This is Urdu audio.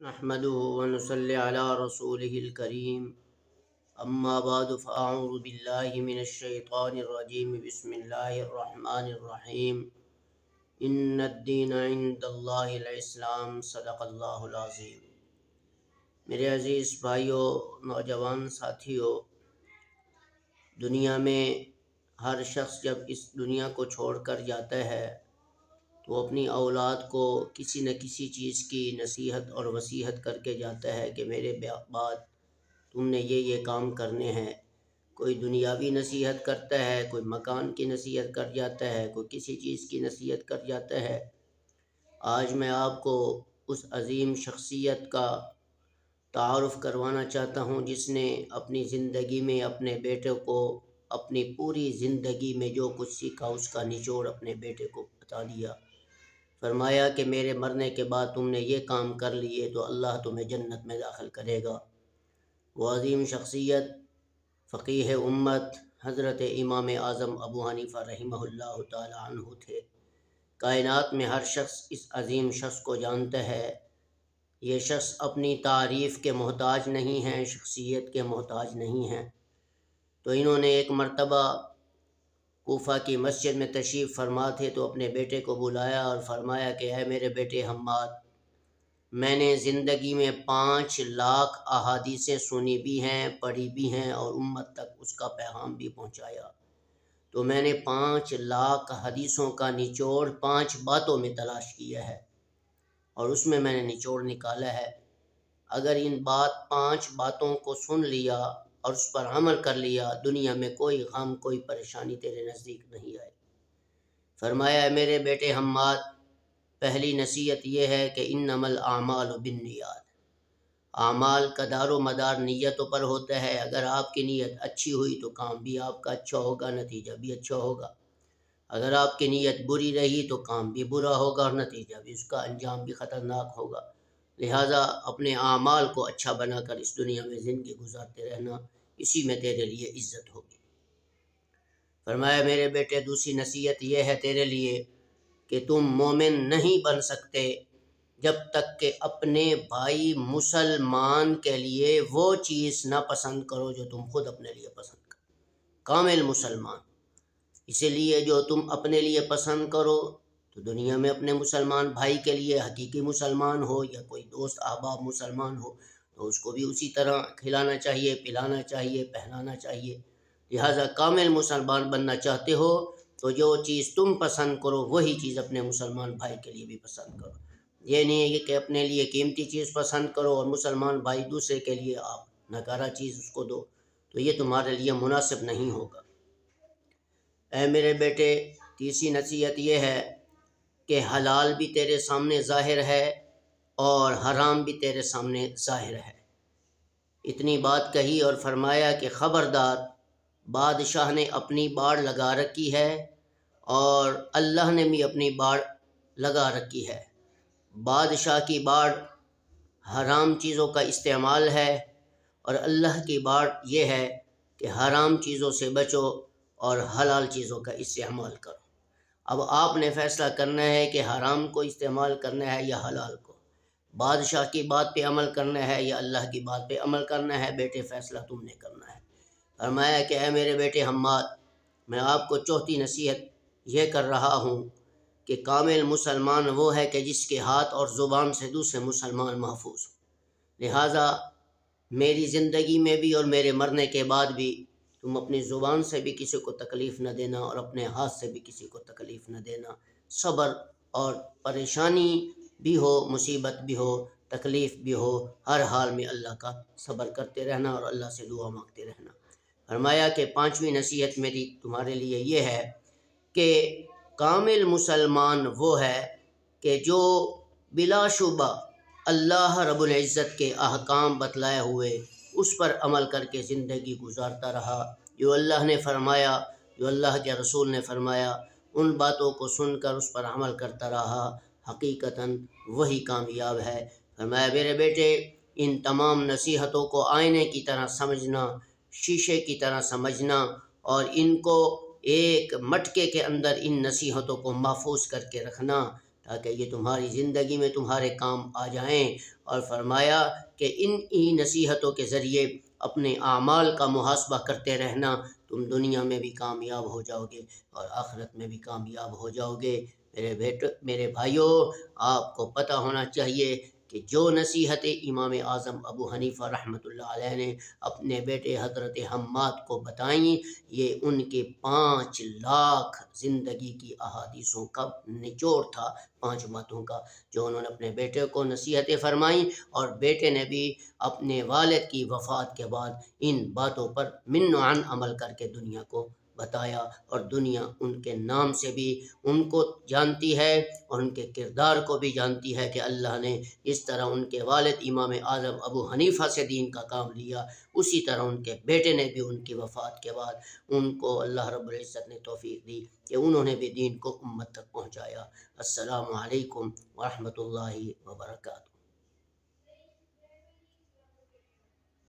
نحمده ونصلي على رسوله الكريم اما بعد فاعوذ بالله من الشيطان الرجيم بسم الله الرحمن الرحيم ان الدين عند الله الاسلام صدق اللہ العظیم۔ میرے عزیز بھائیوں، نوجوان ساتھیوں، دنیا میں ہر شخص جب اس دنیا کو چھوڑ کر جاتا ہے تو اپنی اولاد کو کسی نہ کسی چیز کی نصیحت اور وصیت کر کے جاتا ہے کہ میرے بعد تم نے یہ کام کرنے ہیں۔ کوئی دنیاوی نصیحت کرتا ہے، کوئی مکان کی نصیحت کر جاتا ہے، کوئی کسی چیز کی نصیحت کر جاتا ہے۔ آج میں آپ کو اس عظیم شخصیت کا تعارف کروانا چاہتا ہوں جس نے اپنی زندگی میں اپنے بیٹے کو اپنی پوری زندگی میں جو کچھ سیکھا اس کا نچوڑ اپنے بیٹے کو بتا دیا۔ فرمایا کہ میرے مرنے کے بعد تم نے یہ کام کر لیے تو اللہ تمہیں جنت میں داخل کرے گا۔ وہ عظیم شخصیت فقیہ امت حضرت امام اعظم ابو حنیفہ رحمہ اللہ تعالی عنہ تھے۔ کائنات میں ہر شخص اس عظیم شخص کو جانتا ہے۔ یہ شخص اپنی تعریف کے محتاج نہیں ہیں، شخصیت کے محتاج نہیں ہیں۔ تو انہوں نے ایک مرتبہ کوفہ کی مسجد میں تشریف فرما تھے تو اپنے بیٹے کو بلایا اور فرمایا کہ اے میرے بیٹے حماد، میں نے زندگی میں 5 لاکھ احادیثیں سنی بھی ہیں، پڑھی بھی ہیں اور امت تک اس کا پیغام بھی پہنچایا۔ تو میں نے 5 لاکھ حدیثوں کا نچوڑ 5 باتوں میں تلاش کیا ہے اور اس میں نے نچوڑ نکالا ہے۔ اگر ان 5 باتوں کو سن لیا اور اس پر عمل کر لیا، دنیا میں کوئی غم کوئی پریشانی تیرے نزدیک نہیں آئے۔ فرمایا میرے بیٹے حماد، پہلی نصیحت یہ ہے کہ انما الاعمال بالنیات، اعمال کا دار و مدار نیتوں پر ہوتا ہے۔ اگر آپ کی نیت اچھی ہوئی تو کام بھی آپ کا اچھا ہوگا، نتیجہ بھی اچھا ہوگا۔ اگر آپ کی نیت بری رہی تو کام بھی برا ہوگا اور نتیجہ بھی اس کا انجام بھی خطرناک ہوگا۔ لہٰذا اپنے اعمال کو اچھا بنا کر اس دنیا میں زندگی گزارتے رہنا، اسی میں تیرے لیے عزت ہوگی۔ فرمایا میرے بیٹے دوسری نصیحت یہ ہے تیرے لیے کہ تم مومن نہیں بن سکتے جب تک کہ اپنے بھائی مسلمان کے لیے وہ چیز نہ پسند کرو جو تم خود اپنے لیے پسند کرو۔ کامل مسلمان اسی لیے جو تم اپنے لیے پسند کرو تو دنیا میں اپنے مسلمان بھائی کے لیے حقیقی مسلمان ہو یا کوئی دوست احباب مسلمان ہو تو اس کو بھی اسی طرح کھلانا چاہیے، پلانا چاہیے، پہنانا چاہیے۔ لہٰذا کامل مسلمان بننا چاہتے ہو تو جو چیز تم پسند کرو وہی چیز اپنے مسلمان بھائی کے لیے بھی پسند کرو۔ یہ نہیں ہے کہ اپنے لیے قیمتی چیز پسند کرو اور مسلمان بھائی دوسرے کے لیے آپ ناکارہ چیز اس کو دو، تو یہ تمہارے لیے مناسب نہیں ہوگا۔ اے میرے بیٹے تیسری نصیحت یہ ہے کہ حلال بھی تیرے سامنے ظاہر ہے اور حرام بھی تیرے سامنے ظاہر ہے۔ اتنی بات کہی اور فرمایا کہ خبردار، بادشاہ نے اپنی باڑ لگا رکھی ہے اور اللہ نے بھی اپنی باڑ لگا رکھی ہے۔ بادشاہ کی باڑ حرام چیزوں کا استعمال ہے اور اللہ کی باڑ یہ ہے کہ حرام چیزوں سے بچو اور حلال چیزوں کا استعمال کرو۔ اب آپ نے فیصلہ کرنا ہے کہ حرام کو استعمال کرنا ہے یا حلال کو، بادشاہ کی بات پہ عمل کرنا ہے یا اللہ کی بات پہ عمل کرنا ہے۔ بیٹے فیصلہ تم نے کرنا ہے۔ فرمایا کہ اے میرے بیٹے حماد، میں آپ کو چوتھی نصیحت یہ کر رہا ہوں کہ کامل مسلمان وہ ہے کہ جس کے ہاتھ اور زبان سے دوسرے مسلمان محفوظ ہو۔ لہٰذا میری زندگی میں بھی اور میرے مرنے کے بعد بھی تم اپنی زبان سے بھی کسی کو تکلیف نہ دینا اور اپنے ہاتھ سے بھی کسی کو تکلیف نہ دینا۔ صبر اور پریشانی بھی ہو، مصیبت بھی ہو، تکلیف بھی ہو، ہر حال میں اللہ کا صبر کرتے رہنا اور اللہ سے دعا مانگتے رہنا۔ فرمایا کہ 5ویں نصیحت میری تمہارے لیے یہ ہے کہ کامل مسلمان وہ ہے کہ جو بلا شبہ اللہ رب العزت کے احکام بتلائے ہوئے اس پر عمل کر کے زندگی گزارتا رہا۔ جو اللہ نے فرمایا، جو اللہ کے رسول نے فرمایا، ان باتوں کو سن کر اس پر عمل کرتا رہا، حقیقتاً وہی کامیاب ہے۔ فرمایا میرے بیٹے ان تمام نصیحتوں کو آئینے کی طرح سمجھنا، شیشے کی طرح سمجھنا اور ان کو ایک مٹکے کے اندر ان نصیحتوں کو محفوظ کر کے رکھنا تاکہ یہ تمہاری زندگی میں تمہارے کام آ جائیں، اور فرمایا کہ ان ہی نصیحتوں کے ذریعے اپنے اعمال کا محاسبہ کرتے رہنا، تم دنیا میں بھی کامیاب ہو جاؤ گے اور آخرت میں بھی کامیاب ہو جاؤ گے۔ میرے بھائیوں، آپ کو پتہ ہونا چاہیے کہ جو نصیحت امام اعظم ابو حنیفہ رحمۃ اللہ علیہ نے اپنے بیٹے حضرت حماد کو بتائیں، یہ ان کے 5 لاکھ زندگی کی احادیثوں کا نچوڑ تھا، 5 باتوں کا جو انہوں نے اپنے بیٹے کو نصیحتیں فرمائیں، اور بیٹے نے بھی اپنے والد کی وفات کے بعد ان باتوں پر من و عن عمل کر کے دنیا کو بتایا، اور دنیا ان کے نام سے بھی ان کو جانتی ہے اور ان کے کردار کو بھی جانتی ہے کہ اللہ نے اس طرح ان کے والد امام اعظم ابو حنیفہ سے دین کا کام لیا، اسی طرح ان کے بیٹے نے بھی ان کی وفات کے بعد ان کو اللہ رب العزت نے توفیق دی کہ انہوں نے بھی دین کو امت تک پہنچایا۔ السلام علیکم ورحمۃ اللہ وبرکاتہ۔